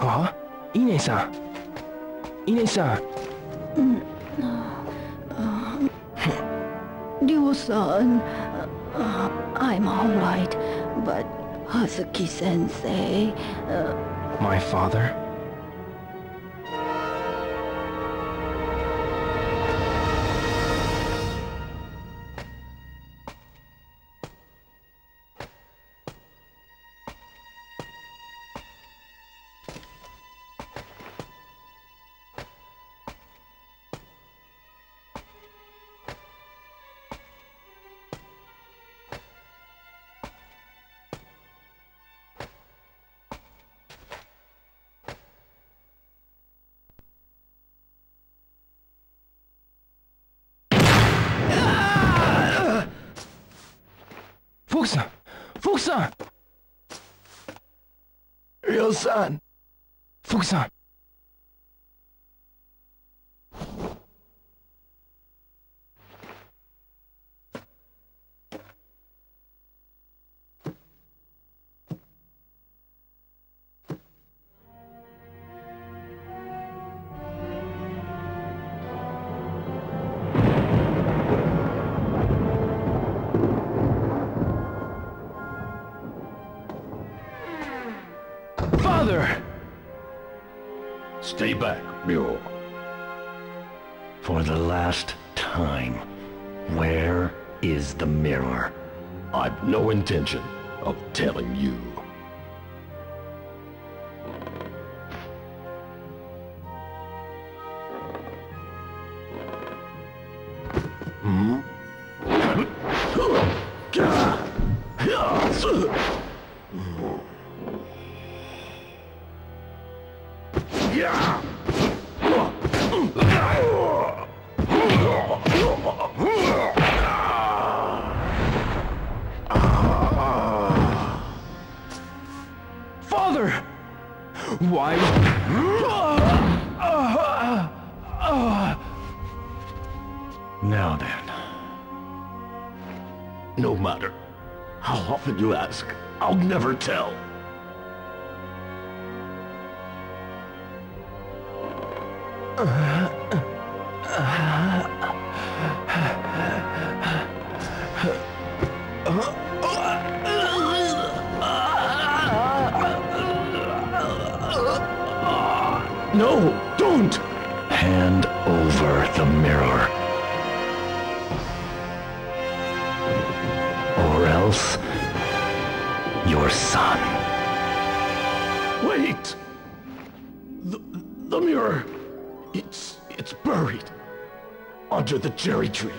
は？イネさん。イネさん。Ryo-san, I'm alright, but Hazuki-sensei... My father? Fuku-san! Ryo-san! Fuku-san! Father! Stay back, Ryo. For the last time, where is the mirror? I've no intention of telling you. Hmm? Father! Why? Now then. No matter how often you ask, I'll never tell. No, don't! Hand over the mirror. Or else, your son. Wait! The mirror, it's buried under the cherry tree.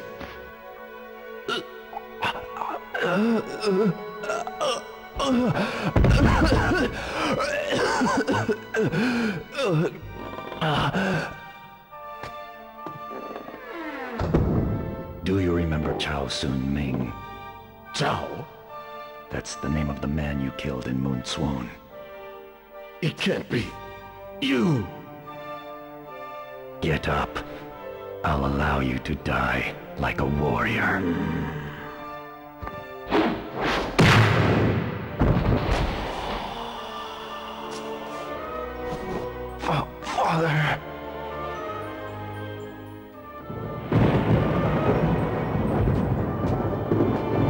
Do you remember Chao Sun-Ming? Chao? That's the name of the man you killed in Moon Swoon. It can't be. You! Get up. I'll allow you to die like a warrior. Father...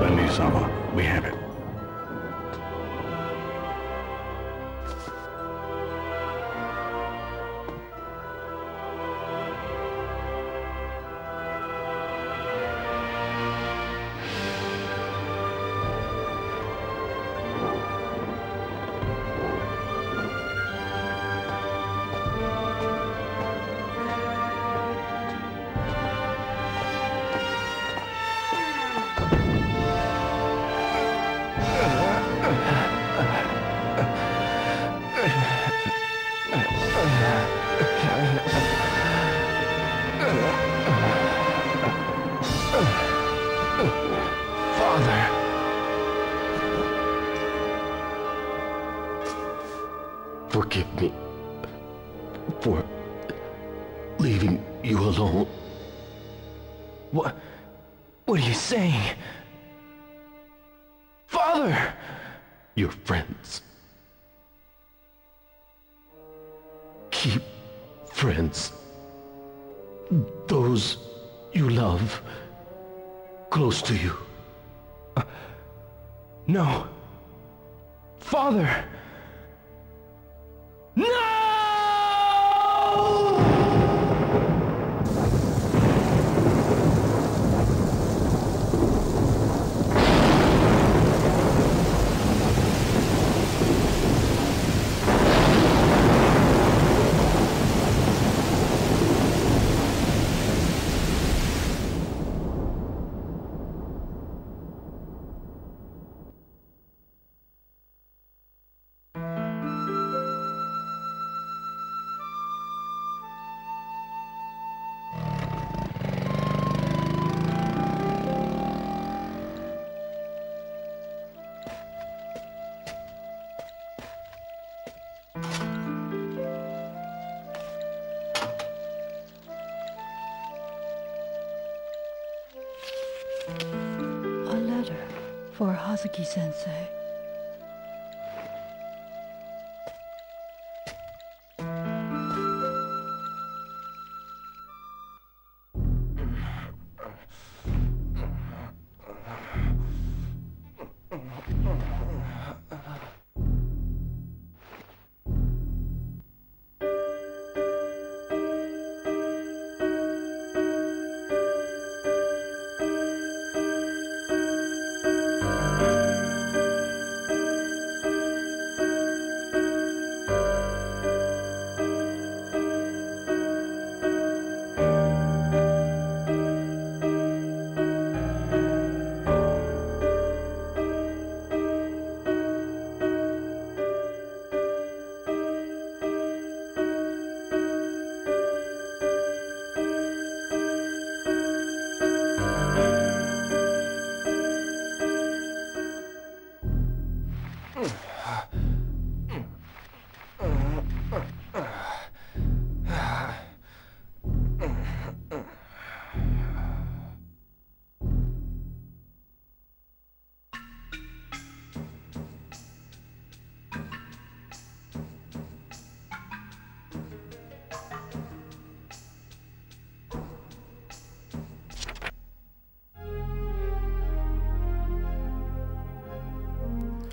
Bendy-sama, we have it. Forgive me for leaving you alone. What are you saying? Father! Your friends. keep friends, those you love, close to you. No. Father! No! A letter for Hazuki-sensei.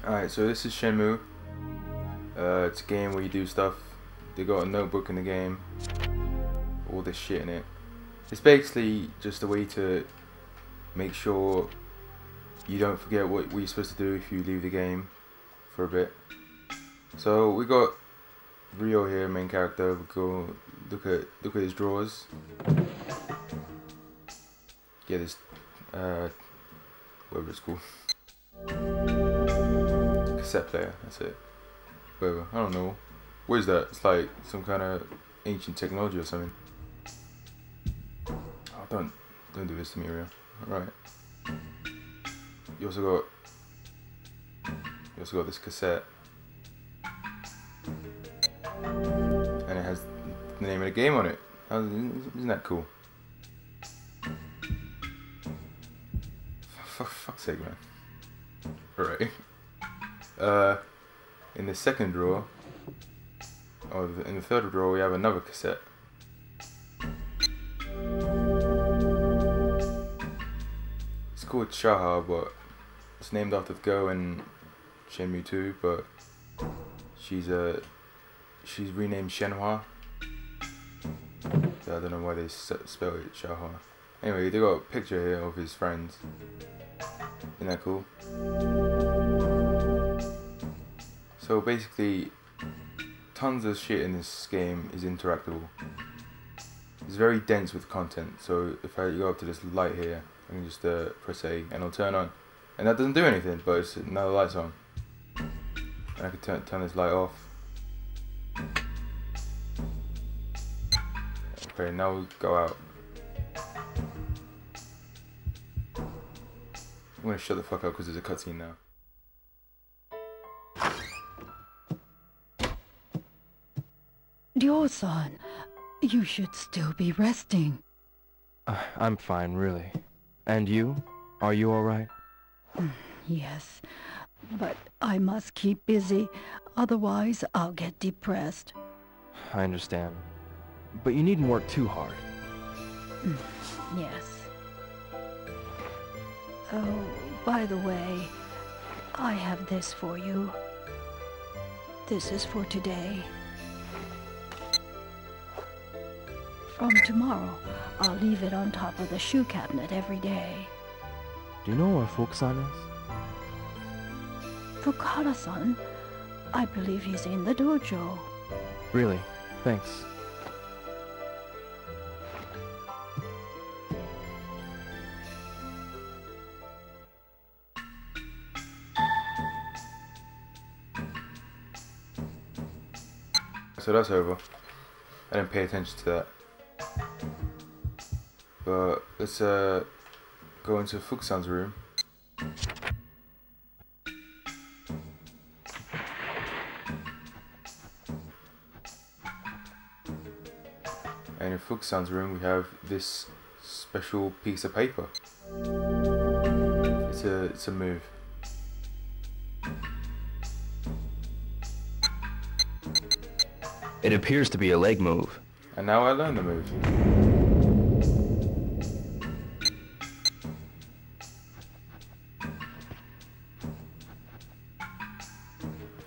Alright, so this is Shenmue. It's a game where you do stuff. They got a notebook in the game. All this shit in it. It's basically just a way to make sure you don't forget what you're supposed to do if you leave the game for a bit. So we got Rio here, main character. We go look at his drawers. Yeah, this whatever it's called. Cassette player, that's it. Whatever, I don't know. What is that? It's like some kind of ancient technology or something. Oh, don't do this to me, Rio. Alright. You also got this cassette. And it has the name of the game on it. Isn't that cool? For fuck's sake, man. Alright. In the second drawer, or in the third drawer, we have another cassette. It's called Shaha, but it's named after the girl in Shenmue 2, but she's renamed Shenhua. So I don't know why they spell it Shaha. Anyway, they got a picture here of his friends. Isn't that cool? So basically, tons of shit in this game is interactable. It's very dense with content, so if I go up to this light here, I can just press A and it'll turn on. And that doesn't do anything, but it's now the light's on. And I can turn this light off. Okay, now we go out. I'm gonna shut the fuck up because there's a cutscene now. Ryo-san, you should still be resting. I'm fine, really. And you? Are you alright? Yes, but I must keep busy, otherwise I'll get depressed. I understand. But you needn't work too hard. Yes. Oh, by the way, I have this for you. This is for today. From tomorrow, I'll leave it on top of the shoe cabinet every day. Do you know where Fukusan is? Fukara-san, I believe he's in the dojo. Really? Thanks. So that's over. I didn't pay attention to that. But let's go into Fukusan's room. And in Fukusan's room we have this special piece of paper. It's a move. It appears to be a leg move. And now I learn the move.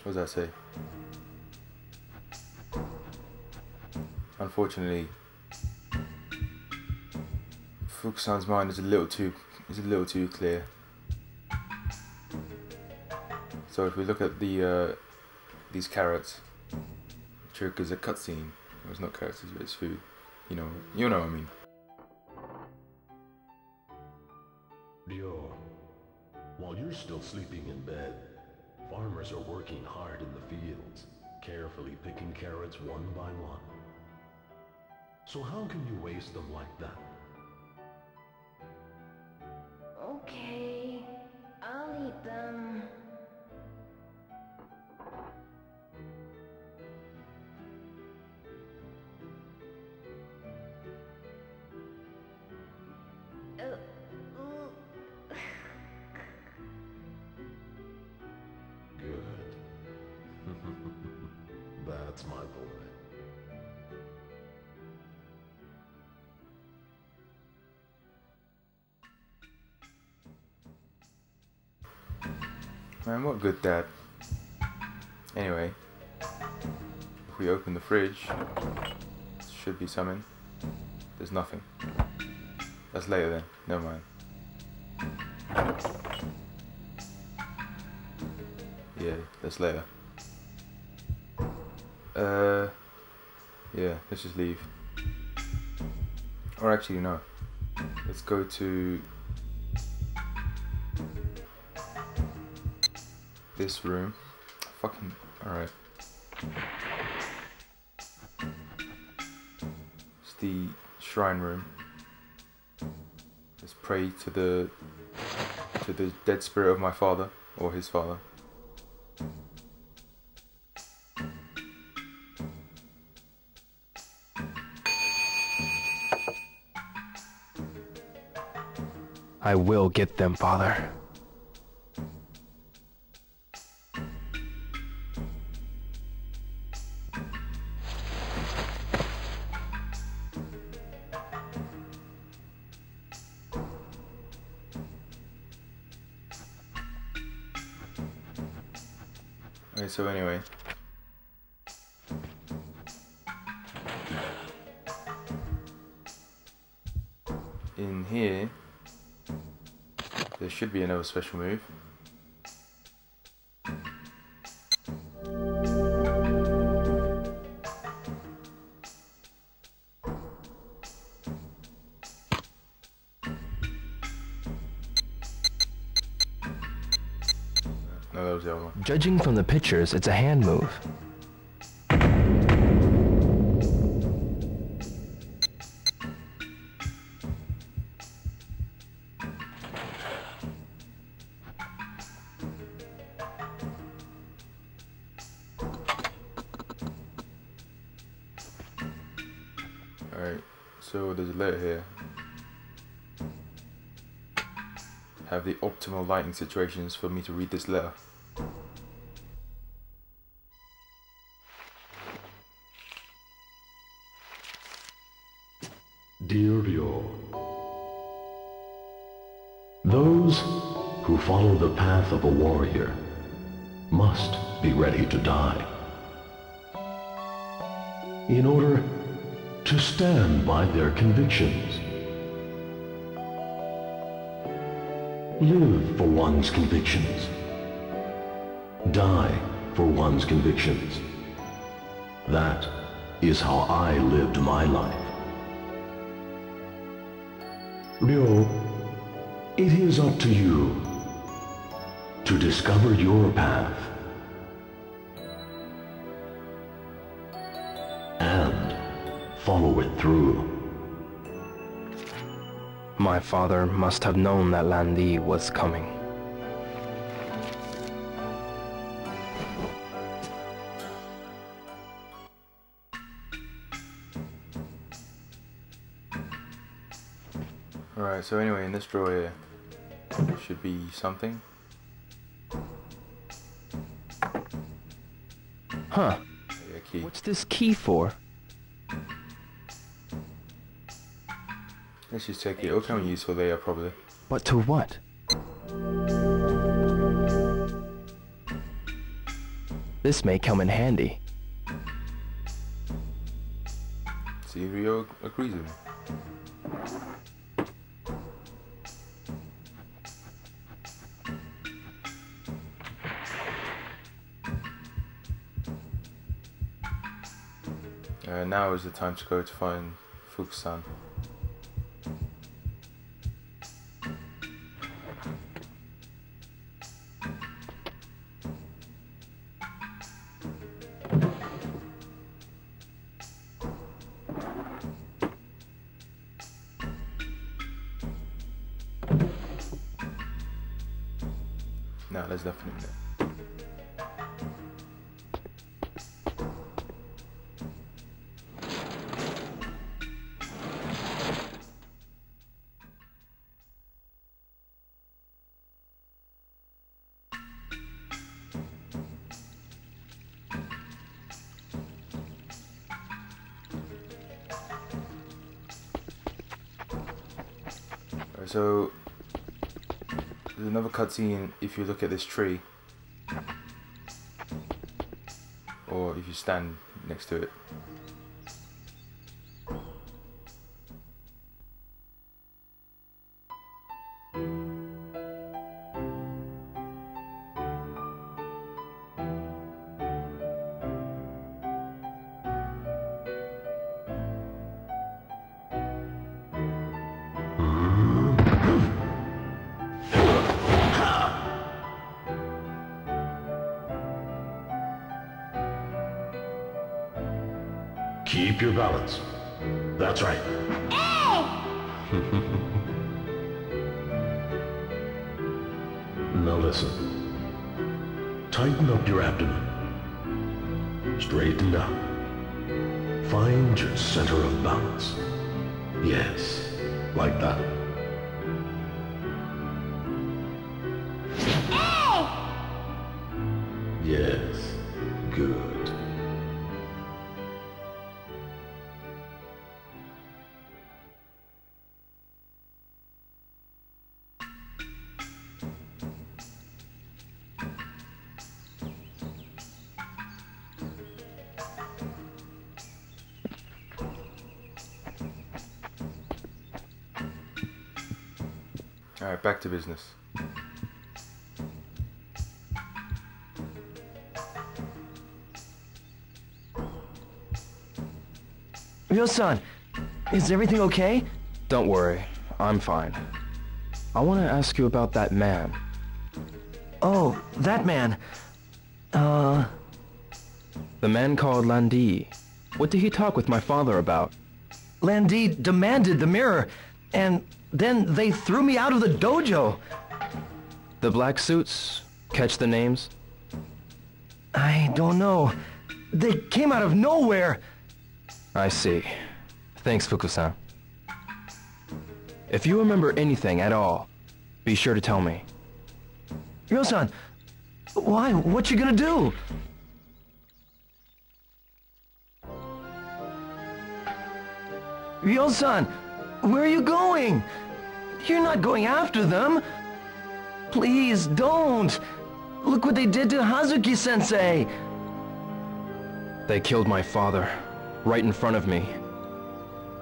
What does that say? Unfortunately, Fukusan's mind is a little too clear. So if we look at the these carrots, triggers a cutscene. It's not carrots, it's food. You know what I mean. Ryo, while you're still sleeping in bed, farmers are working hard in the fields, carefully picking carrots one by one. So how can you waste them like that? Okay, I'll eat them. Good. That's my boy. Man, what good dad. Anyway, if we open the fridge, should be something. There's nothing. That's later then. Never mind. Yeah, that's later. Yeah, let's just leave. Or actually, no. Let's go to this room. Fucking alright. It's the shrine room. Let's pray to the dead spirit of my father or his father. I will get them, Father. Okay, so anyway. In here, there should be another special move. No, that was the other one. Judging from the pictures, it's a hand move. Alright, so there's a letter here. Have the optimal lighting situations for me to read this letter. Dear Ryo, those who follow the path of a warrior must be ready to die in order to stand by their convictions. Live for one's convictions. Die for one's convictions. That is how I lived my life. Ryo, it is up to you to discover your path and follow it through. My father must have known that Lan Di was coming. Alright, so anyway, in this drawer here should be something. Huh. Yeah, key. What's this key for? Let's just check it. It'll come useful later, probably. But to what? This may come in handy. See if Ryo agrees with me. Now is the time to go to find Fukusan. No, there's nothing in there. So there's another cutscene if you look at this tree, or if you stand next to it. Keep your balance. That's right. Now listen. Tighten up your abdomen. Straighten up. Find your center of balance. Yes, like that. Yes, good. Alright, back to business. Ryo-san, is everything okay? Don't worry, I'm fine. I want to ask you about that man. Oh, that man. The man called Lan Di. What did he talk with my father about? Lan Di demanded the mirror, and then they threw me out of the dojo. The black suits? Catch the names? I don't know. They came out of nowhere. I see. Thanks, Fuku-san. If you remember anything at all, be sure to tell me. Ryo-san, why? What you gonna do? Ryo-san, Where are you going? You're not going after them. Please, don't. Look what they did to Hazuki-sensei. They killed my father, right in front of me.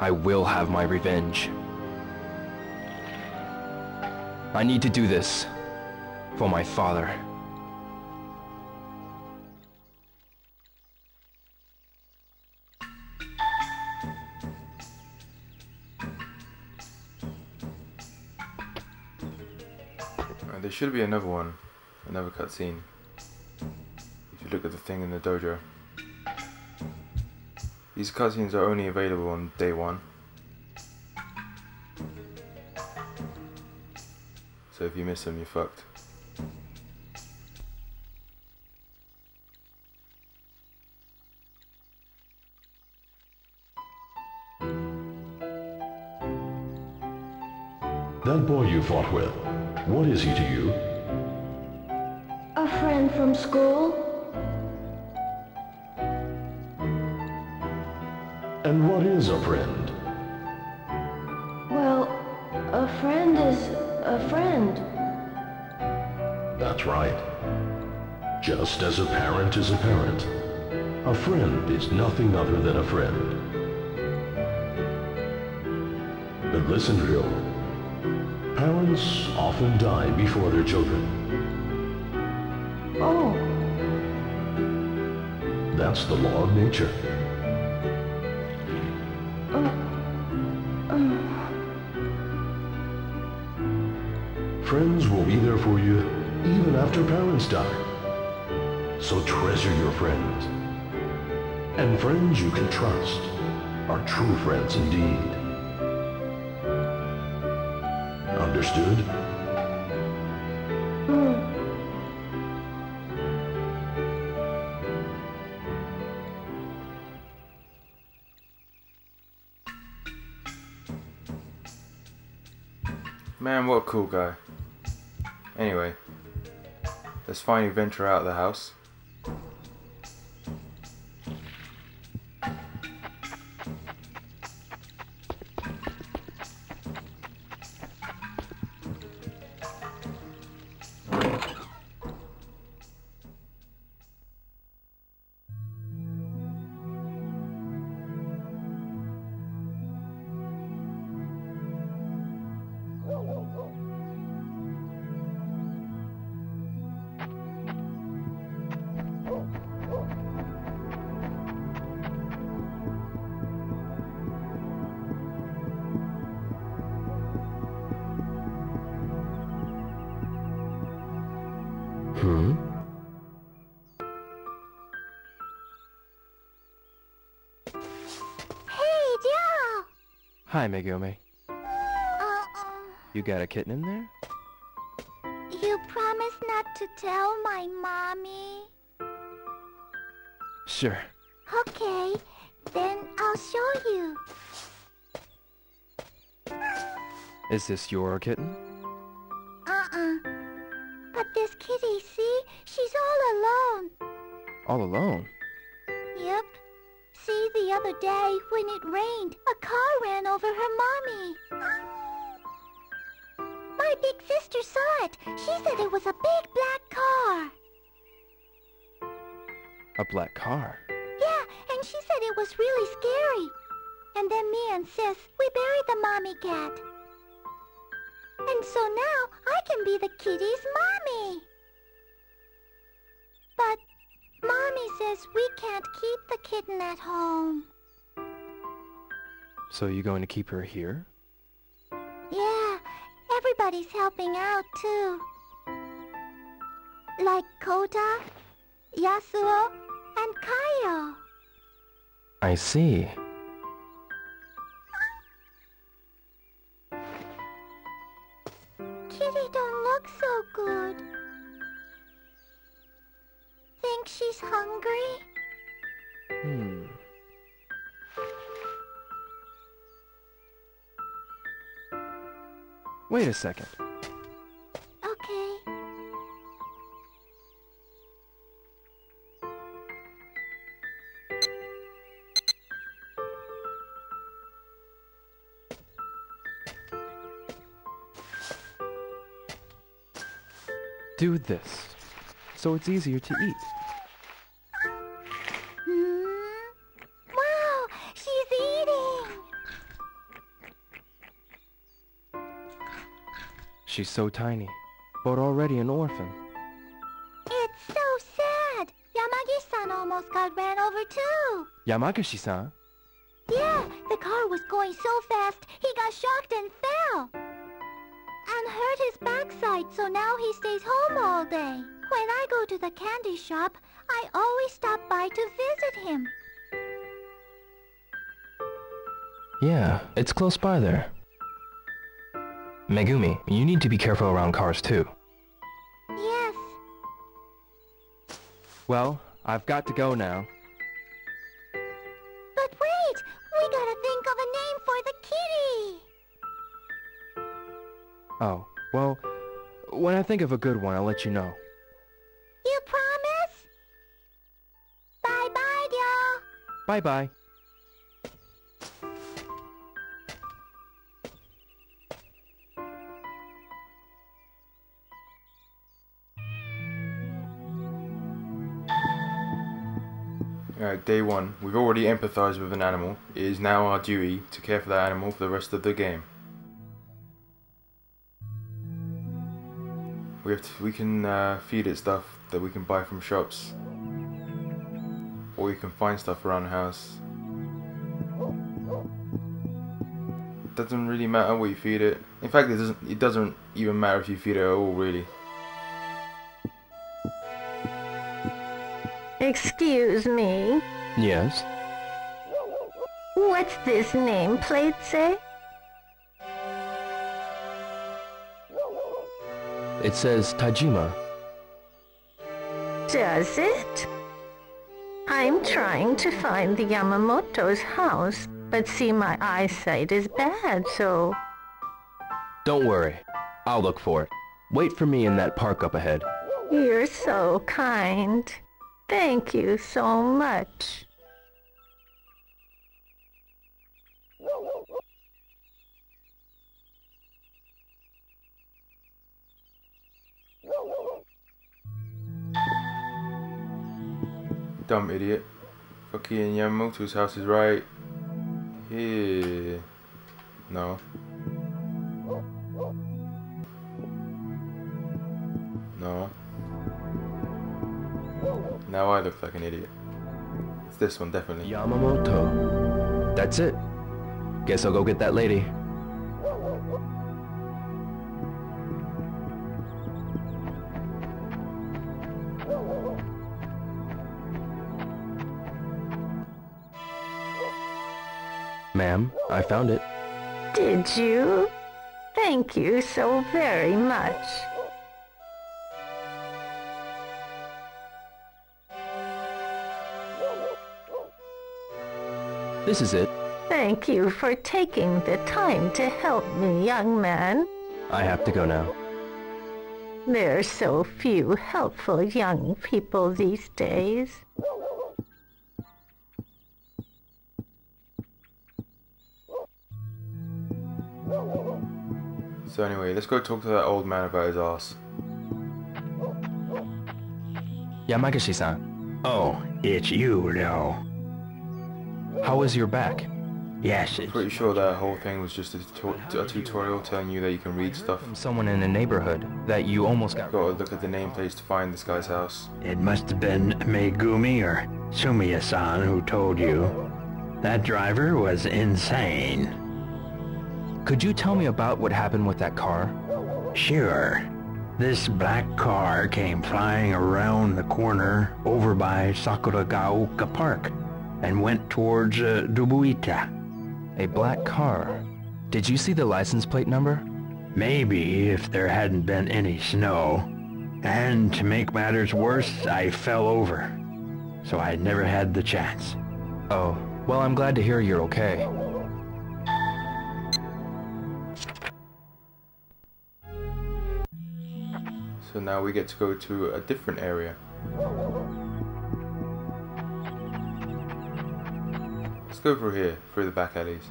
I will have my revenge. I need to do this for my father. There should be another one, another cutscene. If you look at the thing in the dojo. These cutscenes are only available on day 1. So if you miss them, you're fucked. That boy you fought with, what is he to you? A friend from school? And what is a friend? Well, a friend is a friend. That's right. Just as a parent is a parent, a friend is nothing other than a friend. But listen, Ryo. Parents often die before their children. Oh, That's the law of nature. Friends will be there for you even after parents die. So treasure your friends. And friends you can trust are true friends indeed. Understood? Man, what a cool guy. Anyway, let's finally venture out of the house. Hey, Joe! Hi, Megumi. You got a kitten in there? You promised not to tell my mommy? Sure. Okay, then I'll show you. Is this your kitten? But this kitty, see? She's all alone. All alone? Yep. See, the other day, when it rained, a car ran over her mommy. My big sister saw it. She said it was a big black car. A black car? Yeah, and she said it was really scary. And then me and Sis, we buried the mommy cat. And so now I can be the kitty's mommy. But Mommy says we can't keep the kitten at home. So you going to keep her here? Yeah, everybody's helping out too. Like Kota, Yasuo, and Kaio. I see. Kitty don't look so good. Think she's hungry? Wait a second. Okay. do this, so it's easier to eat. Wow, she's eating! She's so tiny, but already an orphan. It's so sad. Yamagi-san almost got ran over too. Yamagashi-san? Yeah, the car was going so fast, he got shocked and fell. And hurt his backside, so now he stays home all day. When I go to the candy shop, I always stop by to visit him. Yeah, it's close by there. Megumi, you need to be careful around cars too. Yes. Well, I've got to go now. But wait! We gotta think of a name for the kitty! Oh, well, when I think of a good one, I'll let you know. You promise? Bye-bye, y'all! Bye-bye. Alright, day 1. We've already empathized with an animal. It is now our duty to care for that animal for the rest of the game. We can feed it stuff that we can buy from shops, or we can find stuff around the house. It doesn't really matter what you feed it. In fact, it doesn't even matter if you feed it at all, really. Excuse me. Yes? What's this nameplate say? It says Tajima. Does it? I'm trying to find the Yamamoto's house, but see, my eyesight is bad, so... Don't worry. I'll look for it. Wait for me in that park up ahead. You're so kind. Thank you so much. Dumb idiot. Fucking Yamamoto's house is right here. No. No. Now I look like an idiot. It's this one, definitely. Yamamoto. That's it. Guess I'll go get that lady. Ma'am, I found it. Did you? Thank you so very much. This is it. Thank you for taking the time to help me, young man. I have to go now. There are so few helpful young people these days. So anyway, let's go talk to that old man about his ass. Yamagashi-san, Oh, it's you, Ryo. how is your back? Yes, it's... Pretty sure that whole thing was just a tutorial telling you that you can read stuff. From someone in the neighborhood that you almost got. Gotta look at the nameplates to find this guy's house. It must have been Megumi or Sumiya-san who told you. That driver was insane. Could you tell me about what happened with that car? Sure. This black car came flying around the corner over by Sakuragaoka Park and went towards Dubuita. A black car. Did you see the license plate number? Maybe if there hadn't been any snow. And to make matters worse, I fell over. So I never had the chance. Oh, well, I'm glad to hear you're okay. So now we get to go to a different area. Let's go through here, through the back alleys.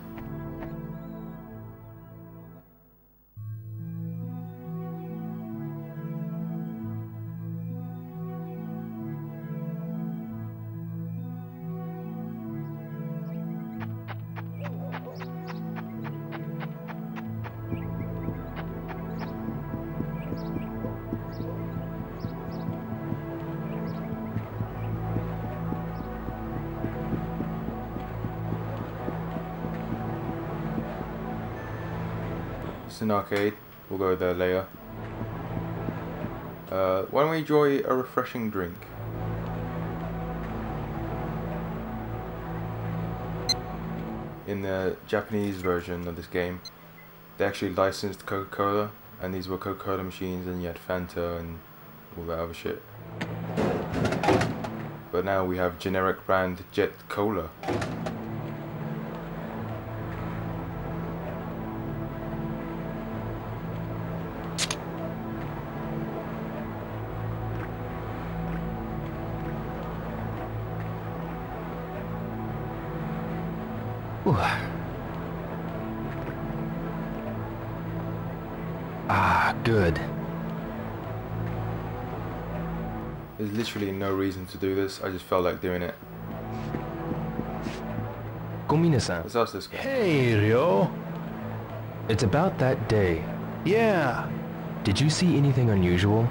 It's an arcade. We'll go there later. Why don't we enjoy a refreshing drink? In the Japanese version of this game, they actually licensed Coca-Cola, and these were Coca-Cola machines, and you had Fanta and all that other shit. But now we have generic brand Jet Cola. Ah, good. There's literally no reason to do this, I just felt like doing it. Gomine-san. Let's ask this guy. Hey, Ryo. It's about that day. Yeah, Did you see anything unusual?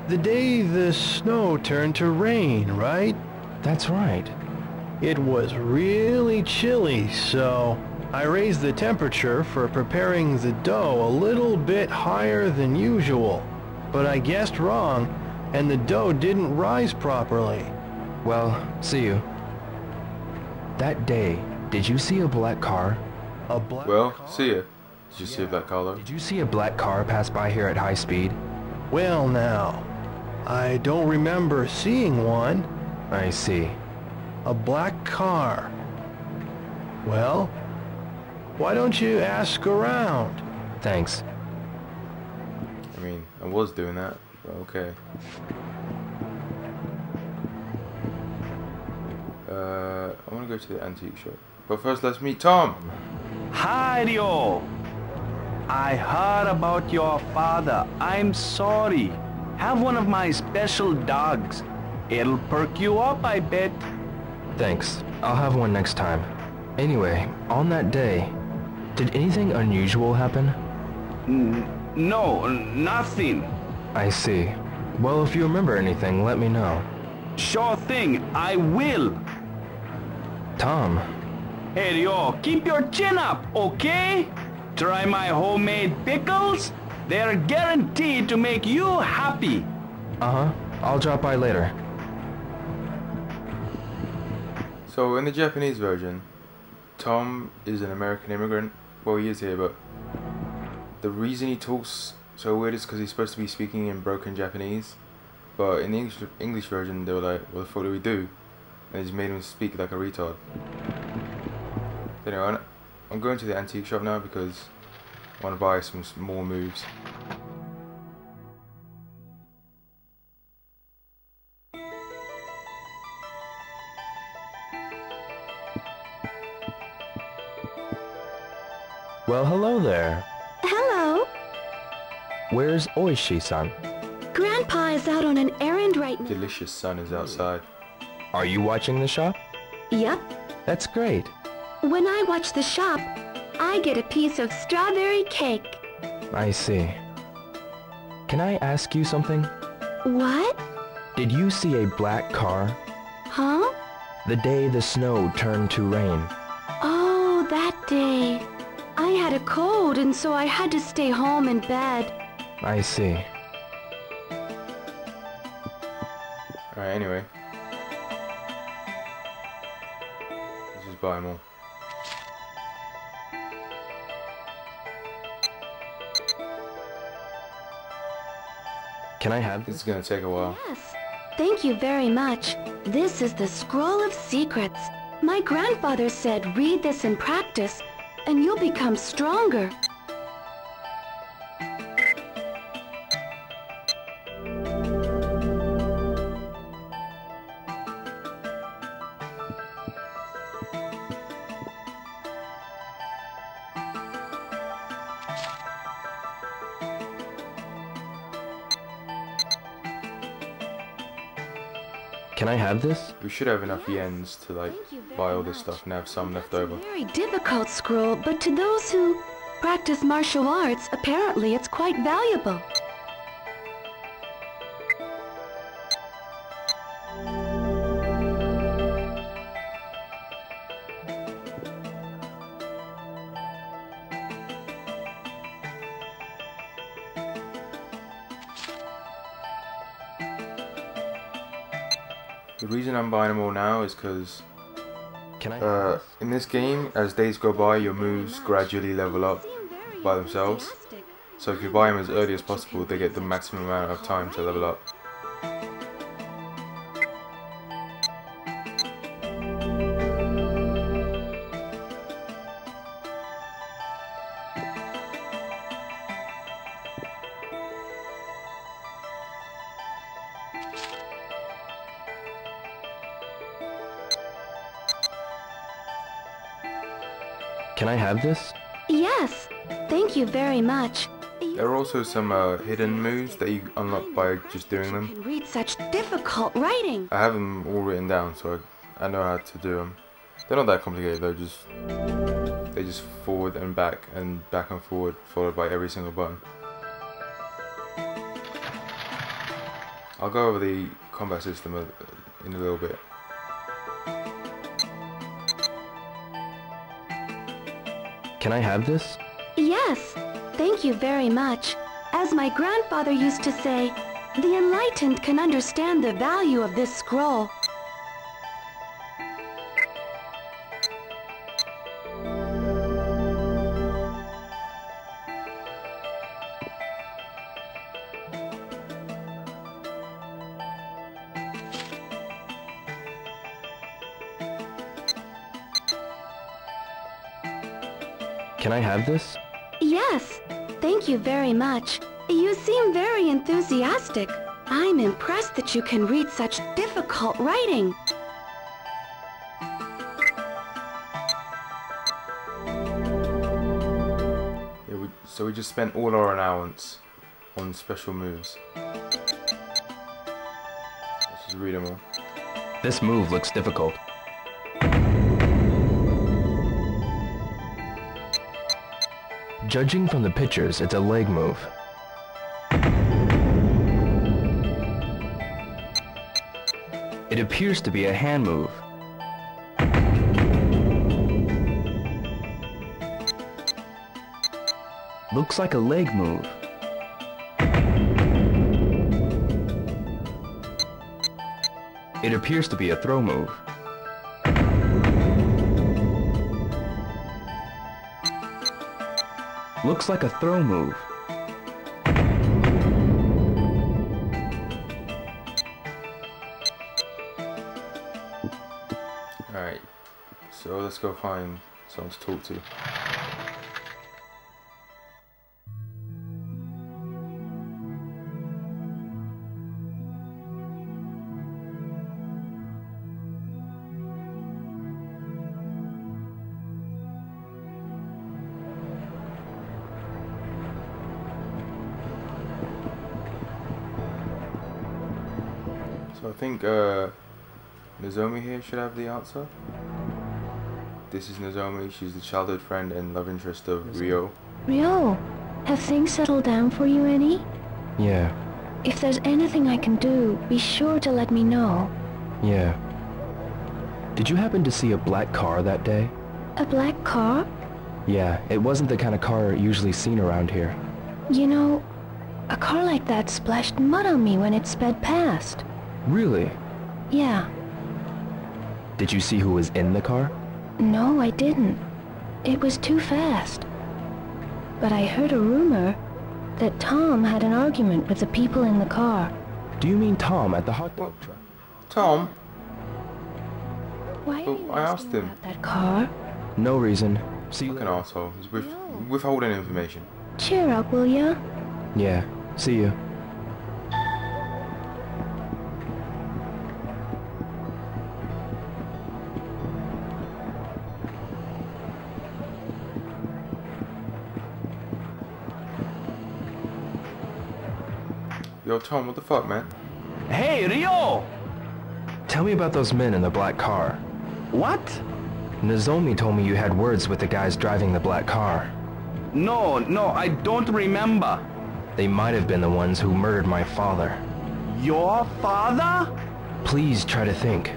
the day the snow turned to rain, right? That's right. It was really chilly, so I raised the temperature for preparing the dough a little bit higher than usual. But I guessed wrong, and the dough didn't rise properly. Well, see you. That day, did you see a black car? A black Well, car? see ya. Did you see a black car though? Did you see a black car pass by here at high speed? Well now, I don't remember seeing one. I see. A black car. Well, why don't you ask around? Thanks. I mean, I was doing that, but okay. I want to go to the antique shop. But first, let's meet Tom. Hi, Ryo. I heard about your father. I'm sorry. Have one of my special dogs. It'll perk you up, I bet. Thanks. I'll have one next time. Anyway, on that day, did anything unusual happen? No, nothing. I see. Well, if you remember anything, let me know. Sure thing, I will. Tom. Hey, Ryo, keep your chin up, okay? Try my homemade pickles. They're guaranteed to make you happy. Uh-huh. I'll drop by later. So, in the Japanese version, Tom is an American immigrant. Well, he is here, but the reason he talks so weird is because he's supposed to be speaking in broken Japanese. But in the English version, they were like, what the fuck do we do? And they just made him speak like a retard. Anyway, I'm going to the antique shop now because I want to buy some more moves. Well, hello there. Hello. Where's Oishi-san? Grandpa is out on an errand right now. Delicious sun is outside. Are you watching the shop? Yep. That's great. When I watch the shop, I get a piece of strawberry cake. I see. Can I ask you something? What? Did you see a black car? Huh? The day the snow turned to rain. Oh, that day. I had a cold and so I had to stay home in bed. I see. Alright, anyway. Let's just buy more. Can I have This this? is gonna take a while. Yes. Thank you very much. This is the Scroll of Secrets. My grandfather said read this and practice, and you'll become stronger. Can I have this? We should have enough yens to like Thank you very buy all this much. stuff and have some left That's over. a very difficult scroll, but to those who practice martial arts, apparently it's quite valuable. The reason I'm buying them all now is because Can I? in this game, as days go by, your moves gradually level up by themselves. So if you buy them as early as possible, they get the maximum amount of time to level up. Can I have this? Yes, thank you very much. There are also some hidden moves that you unlock by just doing them. You can read such difficult writing. I have them all written down, so I know how to do them. They're not that complicated though, they just forward and back and forward, followed by every single button. I'll go over the combat system in a little bit. Can I have this? Yes, thank you very much. As my grandfather used to say, the enlightened can understand the value of this scroll. Can I have this? Yes, thank you very much. You seem very enthusiastic. I'm impressed that you can read such difficult writing. Yeah, so we just spent all our allowance on special moves. Let's just read them all. This move looks difficult. Judging from the pictures, it's a leg move. It appears to be a hand move. Looks like a leg move. It appears to be a throw move. Looks like a throw move. Alright, so let's go find someone to talk to. So I think Nozomi here should have the answer. This is Nozomi, she's the childhood friend and love interest of Ryo. Ryo, have things settled down for you any? Yeah, If there's anything I can do, be sure to let me know. yeah. Did you happen to see a black car that day? A black car? Yeah, it wasn't the kind of car usually seen around here. You know, a car like that splashed mud on me when it sped past. Really? Yeah. Did you see who was in the car? No, I didn't. It was too fast. But I heard a rumor that Tom had an argument with the people in the car. Do you mean Tom at the hot dog truck? Tom? Why are Well, you I asked asking him. about that car? No reason. See you Fucking later. asshole. He's withholding information. Cheer up, will ya? Yeah, see you. Yo, Tom, what the fuck, man? Hey, Ryo! Tell me about those men in the black car. What? Nozomi told me you had words with the guys driving the black car. No, I don't remember. They might have been the ones who murdered my father. Your father? Please try to think.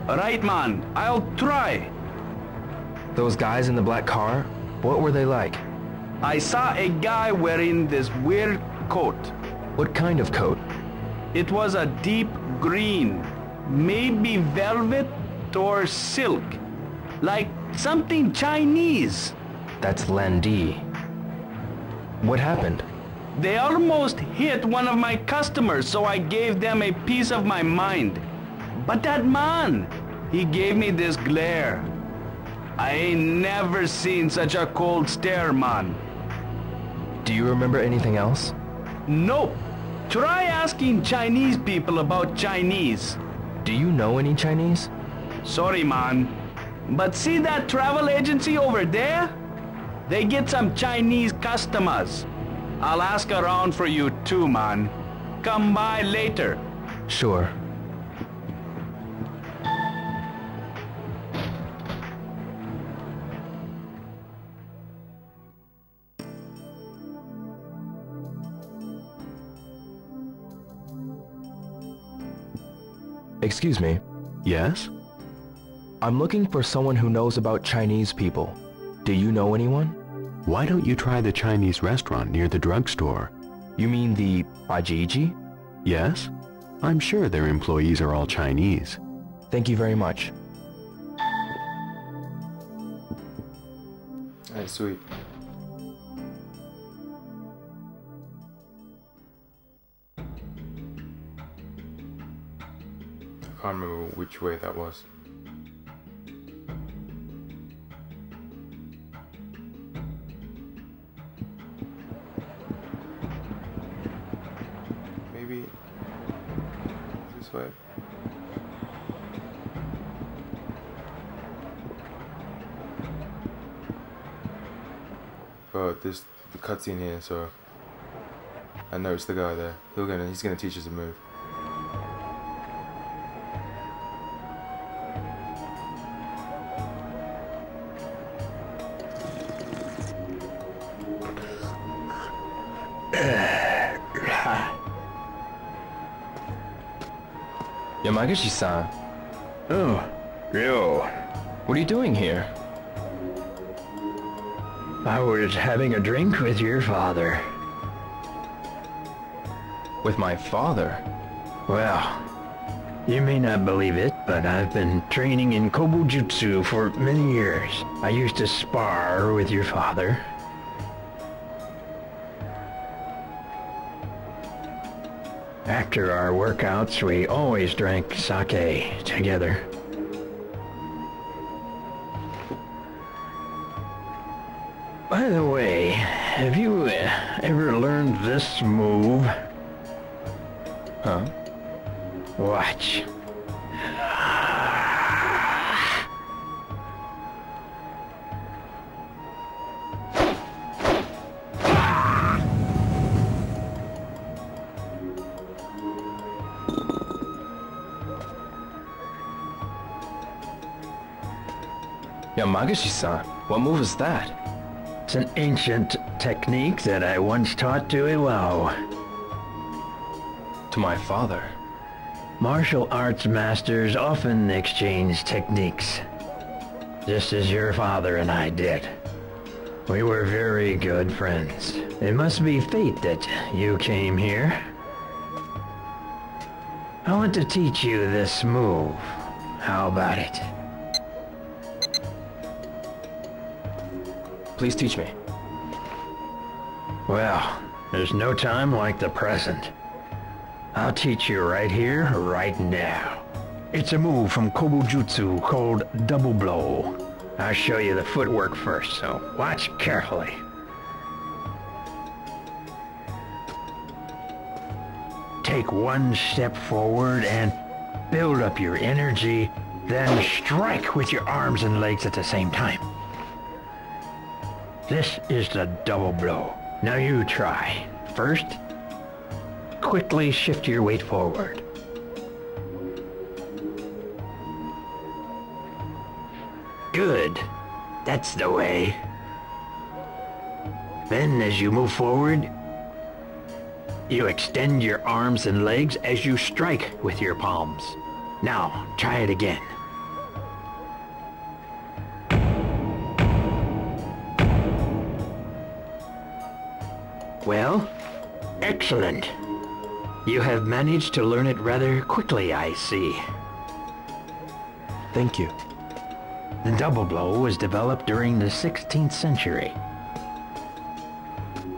Right, man, I'll try. Those guys in the black car, what were they like? I saw a guy wearing this weird coat. What kind of coat? It was a deep green. Maybe velvet or silk. Like something Chinese. That's Landi. What happened? They almost hit one of my customers, so I gave them a piece of my mind. But that man, he gave me this glare. I ain't never seen such a cold stare, man. Do you remember anything else? Nope. Try asking Chinese people about Chinese. Do you know any Chinese? Sorry, man. But see that travel agency over there? They get some Chinese customers. I'll ask around for you too, man. Come by later. Sure. Excuse me. Yes? I'm looking for someone who knows about Chinese people. Do you know anyone? Why don't you try the Chinese restaurant near the drugstore? You mean the Bajiji? Yes? I'm sure their employees are all Chinese. Thank you very much. Alright, sweet. I can't remember which way that was. Maybe this way. But there's the cutscene here, so I know it's the guy there. He's gonna teach us a move. Yamaguchi-san. Oh, Ryo. What are you doing here? I was having a drink with your father. With my father? Well, you may not believe it, but I've been training in Kobujutsu for many years. I used to spar with your father. After our workouts, we always drank sake together. By the way, have you ever learned this move? Huh? Watch. Yamaguchi-san, what move is that? It's an ancient technique that I once taught to Iwao. To my father. Martial arts masters often exchange techniques, just as your father and I did. We were very good friends. It must be fate that you came here. I want to teach you this move. How about it? Please teach me. Well, there's no time like the present. I'll teach you right here, right now. It's a move from Kobujutsu called Double Blow. I'll show you the footwork first, so watch carefully. Take one step forward and build up your energy, then strike with your arms and legs at the same time. This is the double blow. Now you try. First, quickly shift your weight forward. Good. That's the way. Then as you move forward, you extend your arms and legs as you strike with your palms. Now, try it again. Well, excellent. You have managed to learn it rather quickly, I see. Thank you. The double blow was developed during the 16th century.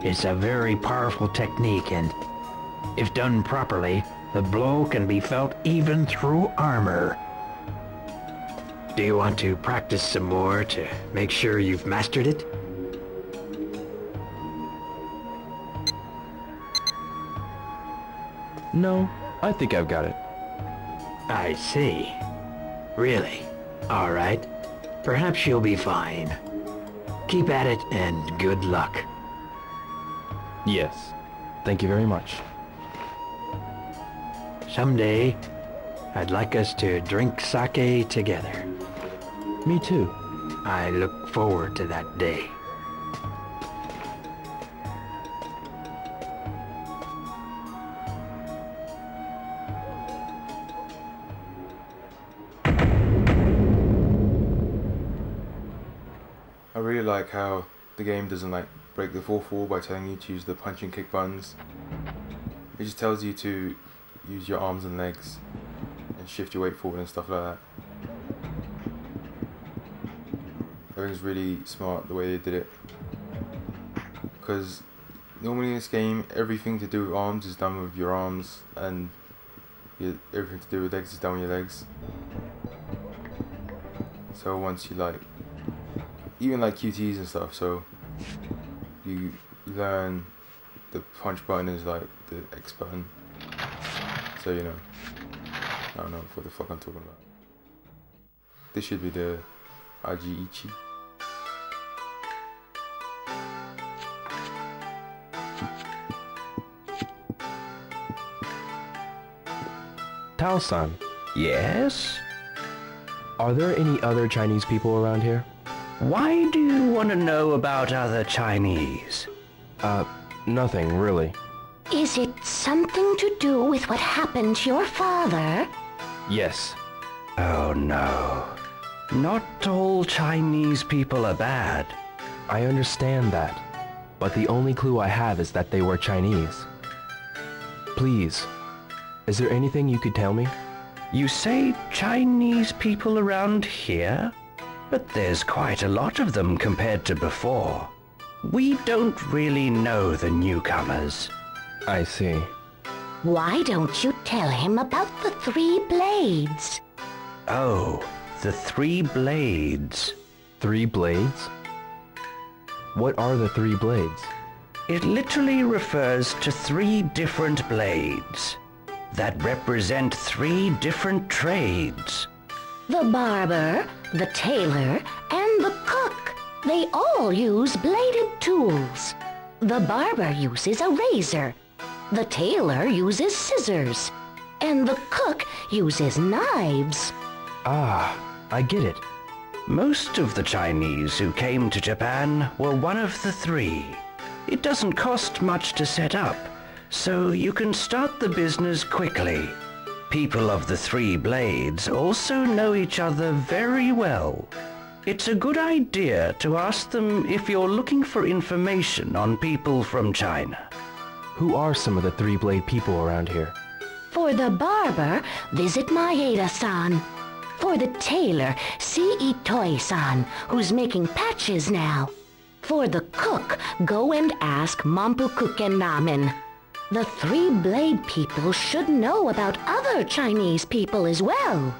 It's a very powerful technique, and if done properly, the blow can be felt even through armor. Do you want to practice some more to make sure you've mastered it? No, I think I've got it. I see. Really? All right. Perhaps you'll be fine. Keep at it and good luck. Yes. Thank you very much. Someday, I'd like us to drink sake together. Me too. I look forward to that day. I really like how the game doesn't like break the fourth wall by telling you to use the punch and kick buttons. It just tells you to use your arms and legs and shift your weight forward and stuff like that. I think it's really smart the way they did it, because normally in this game everything to do with arms is done with your arms, and everything to do with legs is done with your legs. So once you like, even like QTs and stuff, so you learn the punch button is like the X button, so you know, I don't know what the fuck I'm talking about. This should be the Aji-ichi. Tao-san, Yes? are there any other Chinese people around here? Why do you want to know about other Chinese? Nothing, really. Is it something to do with what happened to your father? Yes. Oh no. Not all Chinese people are bad. I understand that, but the only clue I have is that they were Chinese. Please, is there anything you could tell me? You say Chinese people around here? But there's quite a lot of them compared to before. We don't really know the newcomers. I see. Why don't you tell him about the 3 blades? Oh, the 3 blades. 3 blades? What are the 3 blades? It literally refers to 3 different blades that represent 3 different trades. The barber, the tailor, and the cook. They all use bladed tools. The barber uses a razor. The tailor uses scissors. And the cook uses knives. Ah, I get it. Most of the Chinese who came to Japan were one of the 3. It doesn't cost much to set up, so you can start the business quickly. People of the 3 blades also know each other very well. It's a good idea to ask them if you're looking for information on people from China. Who are some of the 3 blade people around here? For the barber, visit Maeda-san. For the tailor, see Itoi-san, who's making patches now. For the cook, go and ask Mampu-kuken Ramen. The 3 blade people should know about other Chinese people as well.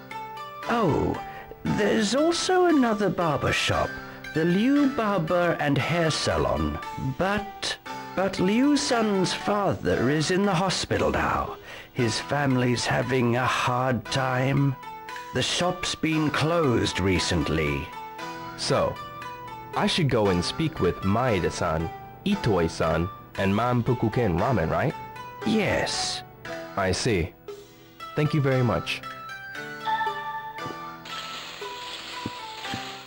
Oh, there's also another barber shop, the Liu Barber and Hair Salon. But Liu-san's father is in the hospital now. His family's having a hard time. The shop's been closed recently. So, I should go and speak with Maeda-san, Itoi-san, and Mampu-kuken Ramen, right? Yes. I see. Thank you very much.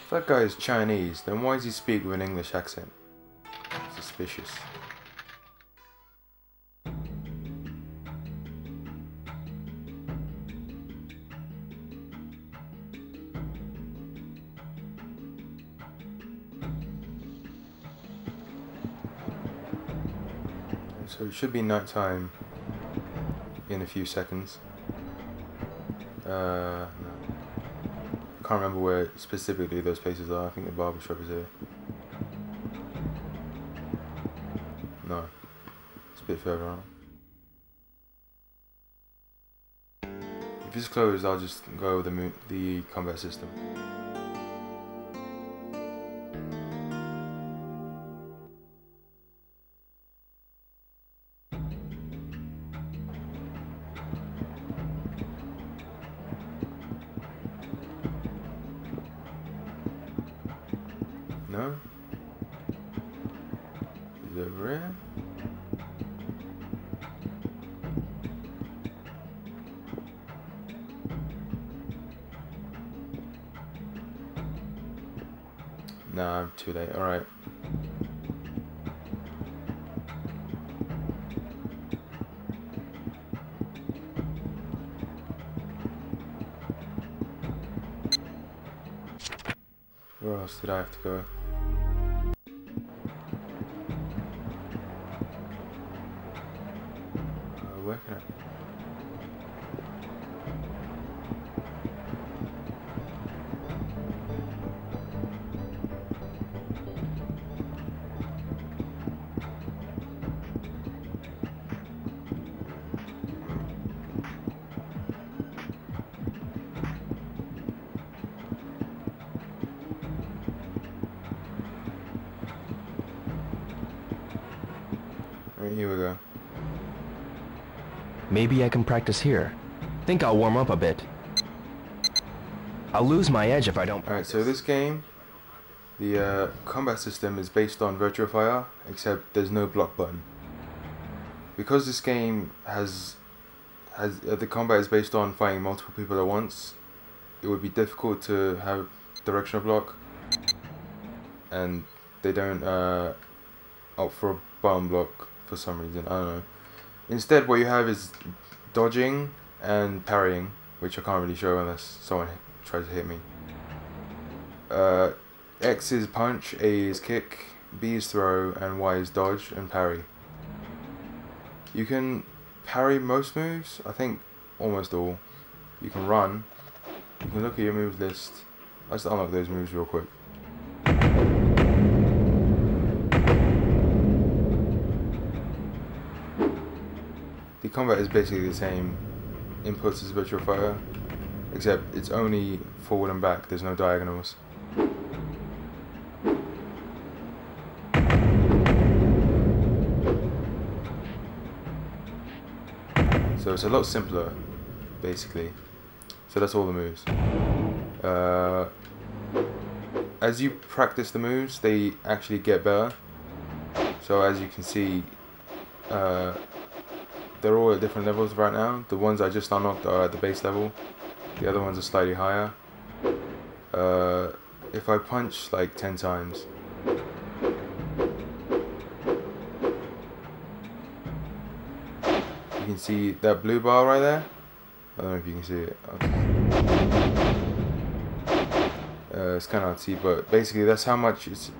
If that guy is Chinese, then why does he speak with an English accent? Suspicious. So it should be night time in a few seconds. No. can't remember where specifically those places are. I think the barber shop is here. No, it's a bit further on. If it's closed, I'll just go over the combat system. No? Is it over here? Nah, I'm too late. Alright. Where else did I have to go? Where can I? Right, here we go. Maybe I can practice here. Think I'll warm up a bit. I'll lose my edge if I don't practice. Alright, so this game, the combat system is based on virtual fire, except there's no block button. Because this game has the combat is based on fighting multiple people at once, it would be difficult to have directional block, and they don't opt for a button block for some reason. I don't know. Instead, what you have is dodging and parrying, which I can't really show unless someone tries to hit me. X is punch, A is kick, B is throw, and Y is dodge and parry. You can parry most moves, I think almost all. You can run. You can look at your moves list. Let's unlock those moves real quick. The combat is basically the same inputs as Virtual Fire, except it's only forward and back, there's no diagonals. So it's a lot simpler, basically. So that's all the moves. As you practice the moves, they actually get better. So as you can see, they're all at different levels right now. The ones I just unlocked are at the base level. The other ones are slightly higher. If I punch like 10 times, you can see that blue bar right there. I don't know if you can see it. It's kind of hard to see, but basically that's how much it's.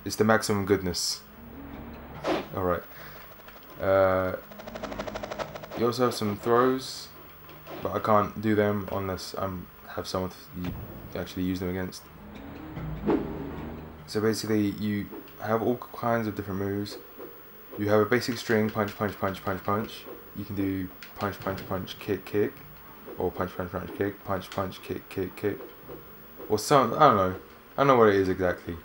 It's the maximum goodness. Alright. You also have some throws, but I can't do them unless I have someone to actually use them against. So basically you have all kinds of different moves. You have a basic string, punch, punch, punch, punch, punch. You can do punch, punch, punch, kick, kick. Or punch, punch, punch, kick, punch, punch, kick, kick, kick. Or some, I don't know. I don't know what it is exactly.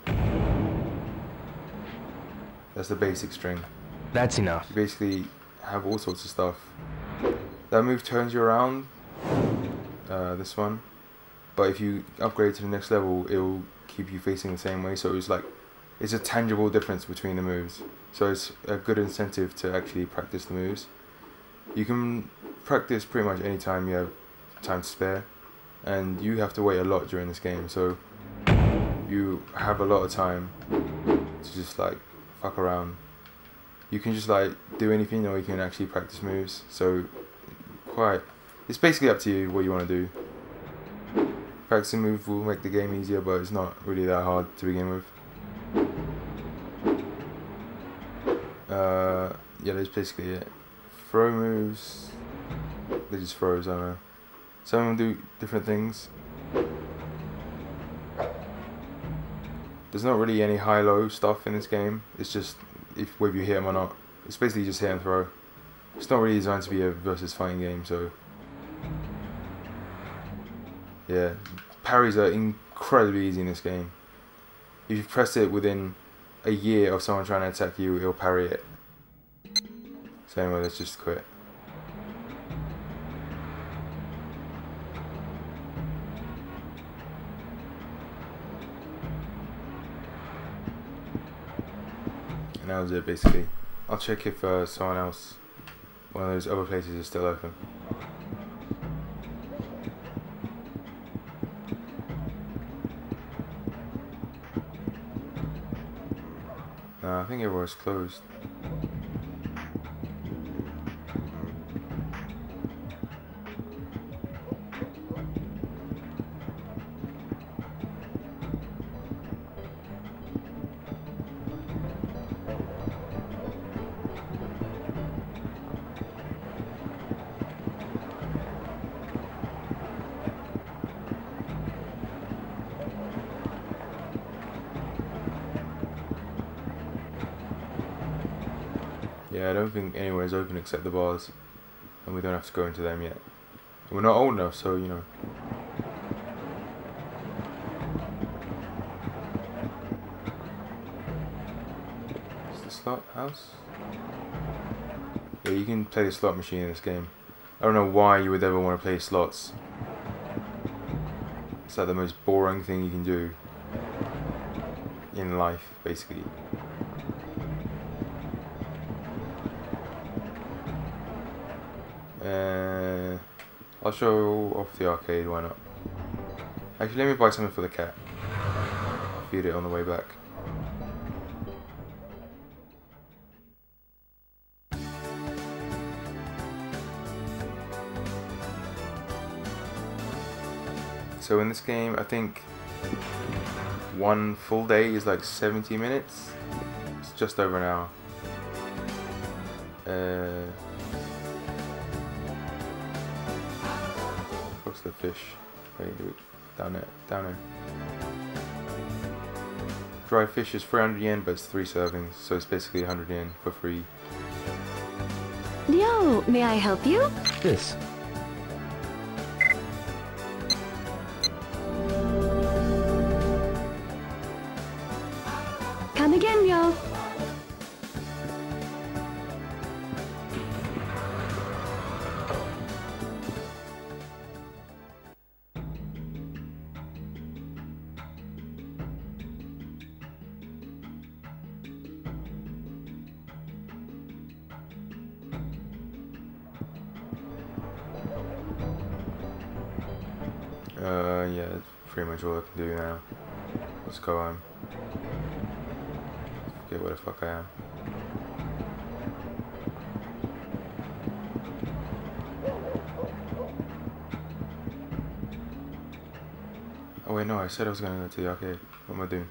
That's the basic string. That's enough. You basically have all sorts of stuff. That move turns you around, this one. But if you upgrade to the next level, it will keep you facing the same way. So it's like, it's a tangible difference between the moves. So it's a good incentive to actually practice the moves. You can practice pretty much any time you have time to spare. And you have to wait a lot during this game. So you have a lot of time to just like fuck around. You can just like do anything, or you can actually practice moves. So it's basically up to you what you want to do. Practicing moves will make the game easier, but it's not really that hard to begin with. Yeah, that's basically it. Throw moves, they just throws, I don't know. Some of them do different things. There's not really any high-low stuff in this game. It's just whether you hit them or not. It's basically just hit and throw. It's not really designed to be a versus fighting game, so yeah. Parries are incredibly easy in this game. If you press it within a year of someone trying to attack you, it'll parry it. So anyway, let's just quit. And that was it basically. I'll check if someone else, one of those other places is still open. I think everyone's closed. Yeah, I don't think anywhere is open except the bars, and we don't have to go into them yet. We're not old enough, so you know. Is the slot house? Yeah, you can play the slot machine in this game. I don't know why you would ever want to play slots. It's like the most boring thing you can do in life, basically. I'll show off the arcade, why not? Actually, let me buy something for the cat. I'll feed it on the way back. So in this game, I think one full day is like 70 minutes. It's just over an hour. What's the fish? Wait, down there. Dried fish is 300 yen, but it's 3 servings, so it's basically 100 yen for free. Yo, may I help you? This. Come again, yo. Yeah, that's pretty much all I can do now. Let's go home. Forget where the fuck I am. Oh wait, no, I said I was gonna go to the arcade. What am I doing?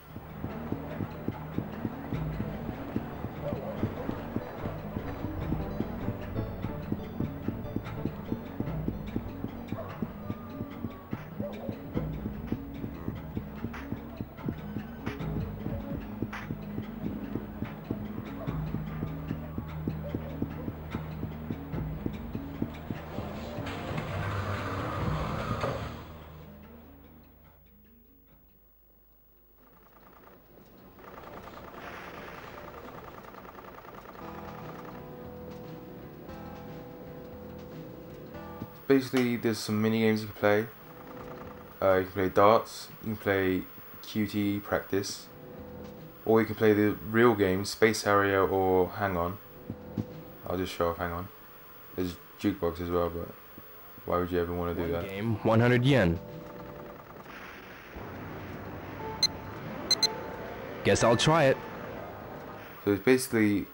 Basically, there's some mini games you can play. You can play darts, you can play QT practice, or you can play the real game, Space Harrier or Hang On. I'll just show off Hang On. There's jukebox as well, but why would you ever want to do that? Game, 100 yen. Guess I'll try it. So it's basically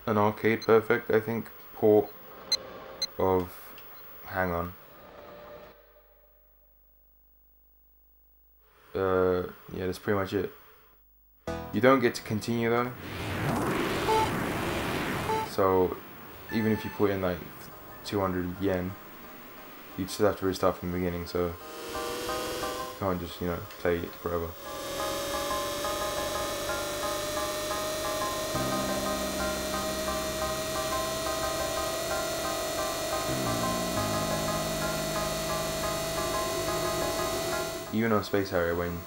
an arcade perfect, I think, port of Hang On. yeah, that's pretty much it. You don't get to continue though. So even if you put in like 200 yen, you'd still have to restart from the beginning, so you can't just, you know, play it forever. Even on Space Harrier, when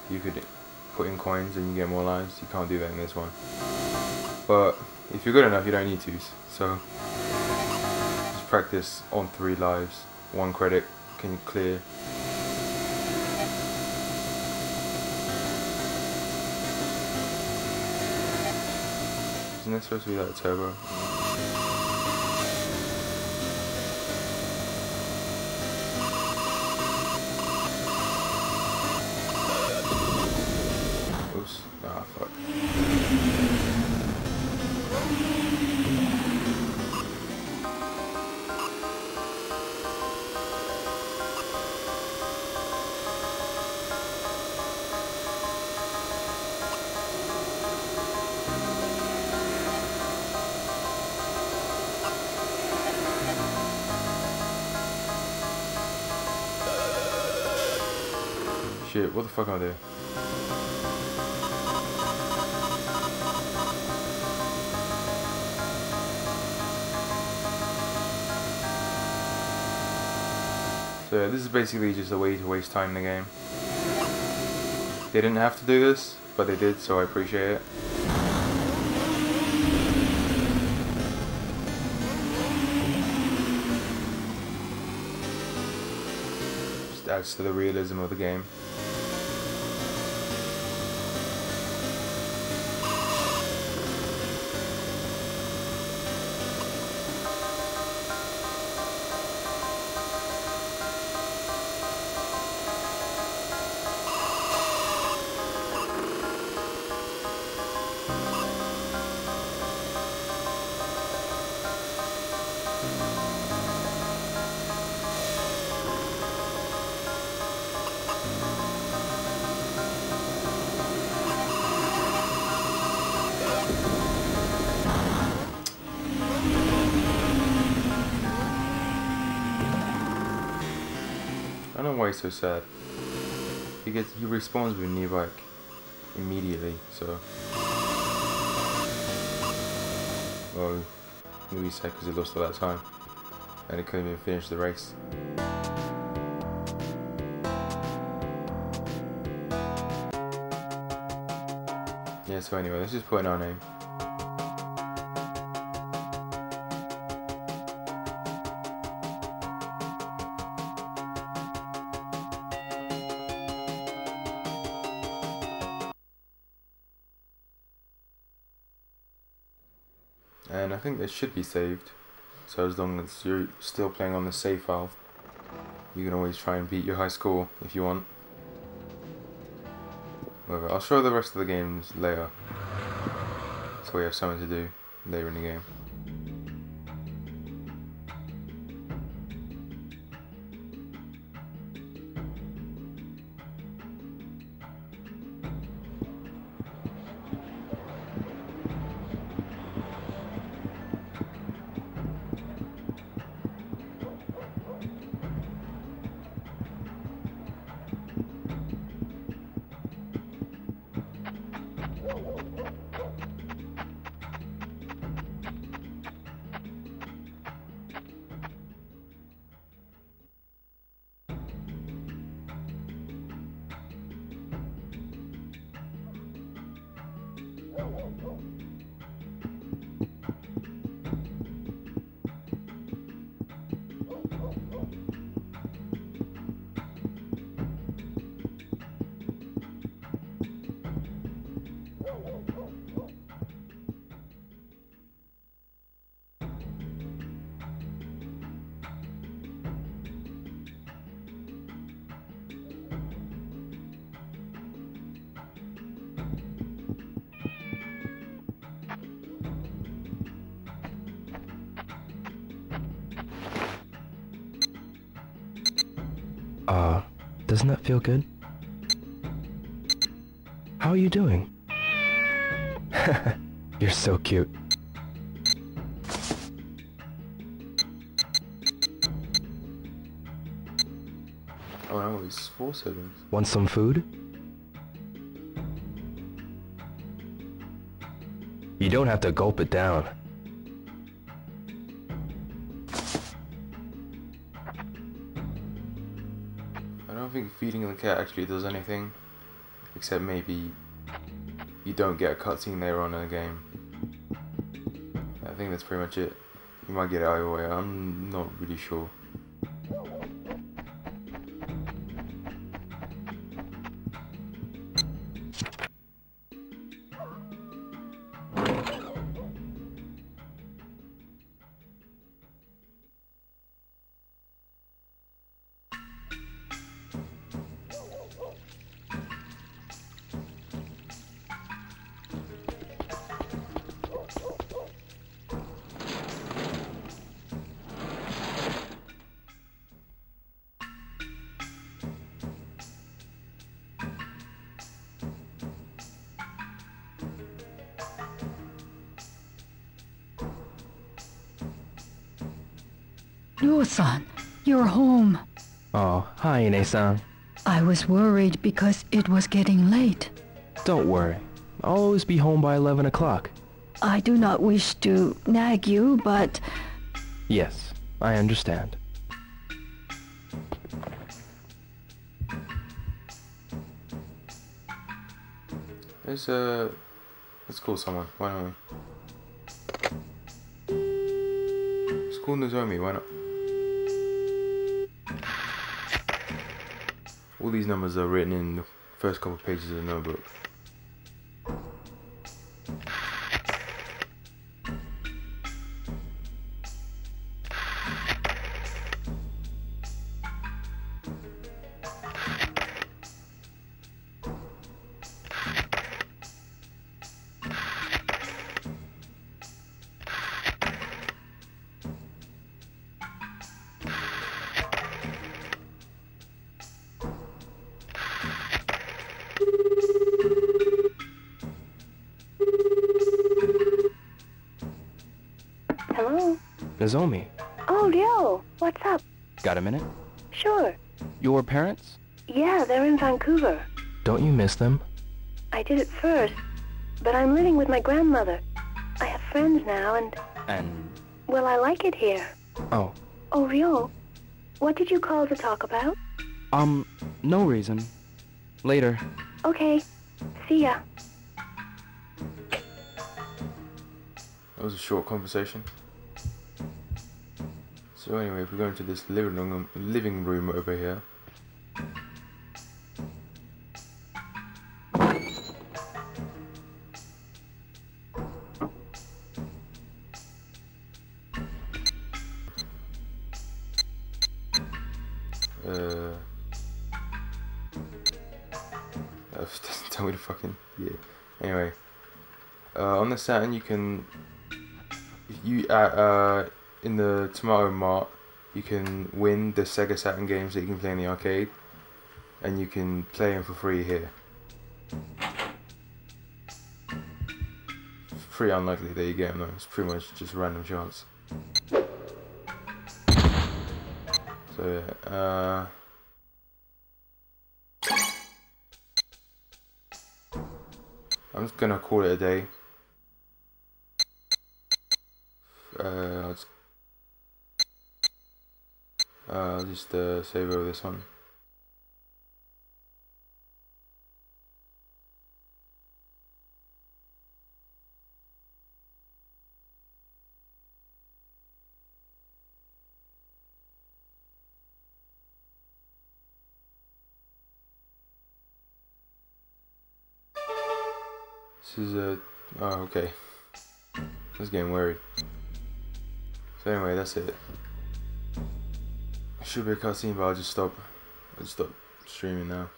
you could put in coins and you get more lives, you can't do that in this one. But if you're good enough, you don't need to, so just practice on 3 lives. 1 credit can clear. Isn't this supposed to be like a turbo? Oops. Ah, fuck. Shit, what the fuck am I doing? So yeah, this is basically just a way to waste time in the game. They didn't have to do this, but they did, so I appreciate it. Just adds to the realism of the game. I don't know why he's so sad. He respawns with a new bike immediately, so. Well, maybe he's sad because he lost all that time and he couldn't even finish the race. Yeah, so anyway, let's just put in our name. And I think they should be saved, so as long as you're still playing on the save file, you can always try and beat your high score if you want. However, I'll show the rest of the games later, so we have something to do later in the game. Doesn't that feel good? How are you doing? You're so cute. Oh no, it's 4 seconds. Want some food? You don't have to gulp it down. I don't think feeding the cat actually does anything, except maybe you don't get a cutscene later on in the game. I think that's pretty much it. You might get it either way, I'm not really sure. Ryo-san, you're home. Oh, hi, Ine-san. I was worried because it was getting late. Don't worry. I'll always be home by 11 o'clock. I do not wish to nag you, but... Yes, I understand. Let's call someone, why don't we? Let's call Nozomi, why not? All these numbers are written in the first couple of pages of the notebook. Hello? Nozomi, Oh, Ryo, what's up? got a minute? Sure. Your parents? Yeah, they're in Vancouver. Don't you miss them? I did at first, but I'm living with my grandmother. I have friends now, and... Well, I like it here. Oh. Oh, Ryo, what did you call to talk about? No reason. Later. Okay. See ya. That was a short conversation. So anyway, if we go into this living room over here. Tell me to fucking... yeah. Anyway. On the Saturn you can... in the Tomato Mart, you can win the Sega Saturn games that you can play in the arcade, and you can play them for free here. Pretty unlikely that you get them though, it's pretty much just a random chance. So yeah, I'm just gonna call it a day. I'll just save over this one. This is a... oh, okay. I was getting worried. So anyway, that's it. Should be a cutscene, but I'll just stop streaming now.